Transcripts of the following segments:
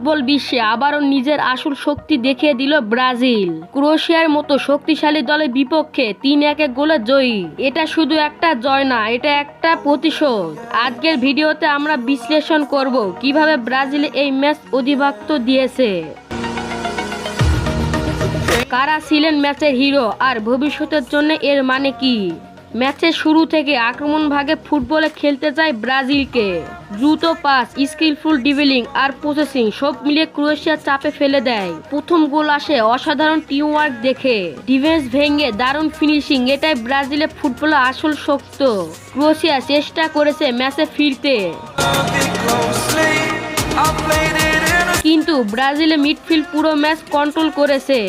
Football বিশ্বে আবারও নিজের আসল শক্তি দেখিয়ে দিল ব্রাজিল। ক্রোয়েশিয়ার মতো শক্তিশালী দলের বিপক্ষে 3-1 গোলে জয়ী। এটা শুধু একটা জয় না, এটা একটা প্রতিশোধ। আজকের ভিডিওতে আমরা বিশ্লেষণ করব কিভাবে ব্রাজিল এই ম্যাচ অধিবাক্ত দিয়েছে, কারা ছিলেন ম্যাচের হিরো, আর ভবিষ্যতের জন্য এর মানে কি। ম্যাচের শুরু থেকে আক্রমণ ভাগে ফুটবলে খেলতে চায় ব্রাজিলকে। দ্রুত পাস, স্কিলফুল ড্রিবলিং আর প্রসেসিং সব মিলিয়ে ক্রোয়েশিয়া চাপে ফেলে দেয়। প্রথম গোল আসে অসাধারণ টিমওয়ার্ক দেখে, ডিফেন্স ভেঙে দারুণ ফিনিশিং। এটাই ব্রাজিলের ফুটবলের আসল শক্তি। ক্রোয়েশিয়া চেষ্টা করেছে ম্যাচে ফিরতে, কিন্তু ব্রাজিলের মিডফিল্ড পুরো ম্যাচ কন্ট্রোল করেছে।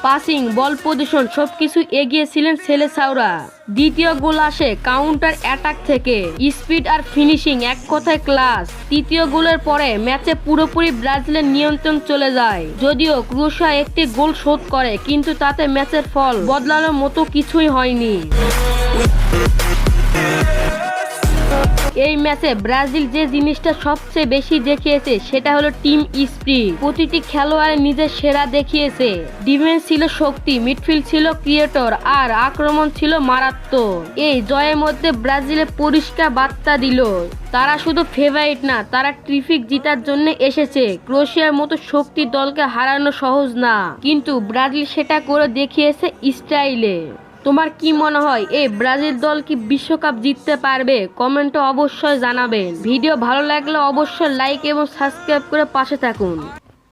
পাসিং, বল পজিশন সবকিছু এগিয়েছিলেন সেলেসাওরা। দ্বিতীয় গোল আসে কাউন্টার অ্যাটাক থেকে, স্পিড আর ফিনিশিং এক কথায় ক্লাস। তৃতীয় গোলের পরে ম্যাচে পুরোপুরি ব্রাজিলের নিয়ন্ত্রণ চলে যায়। যদিও ক্রোয়েশিয়া একটি গোল শোধ করে, কিন্তু তাতে ম্যাচের ফল বদলানোর মতো কিছুই হয়নি। এই ম্যাচে ব্রাজিল যে জিনিসটা সবচেয়ে বেশি দেখিয়েছে সেটা হলো টিম স্পিরিট। প্রতিটি খেলোয়াড় নিজের সেরা দেখিয়েছে। ডিফেন্স ছিল শক্তি, মিডফিল্ড ছিল ক্রিয়েটর, আর আক্রমণ ছিল মারাত্মক। এই জয়ের মধ্যে ব্রাজিলের পরিষ্কার বার্তা দিল তারা শুধু ফেভারিট না, তারা ট্রফি জেতার জন্য এসেছে। ক্রোয়েশিয়ার মতো শক্তি দলকে হারানো সহজ না, কিন্তু ব্রাজিল সেটা করে দেখিয়েছে স্টাইলে। তোমার কি মনে হয় এই ব্রাজিল দল কি বিশ্বকাপ জিততে পারবে? কমেন্টে অবশ্যই জানাবেন। ভিডিও ভালো লাগলে অবশ্যই লাইক এবং সাবস্ক্রাইব করে পাশে থাকুন।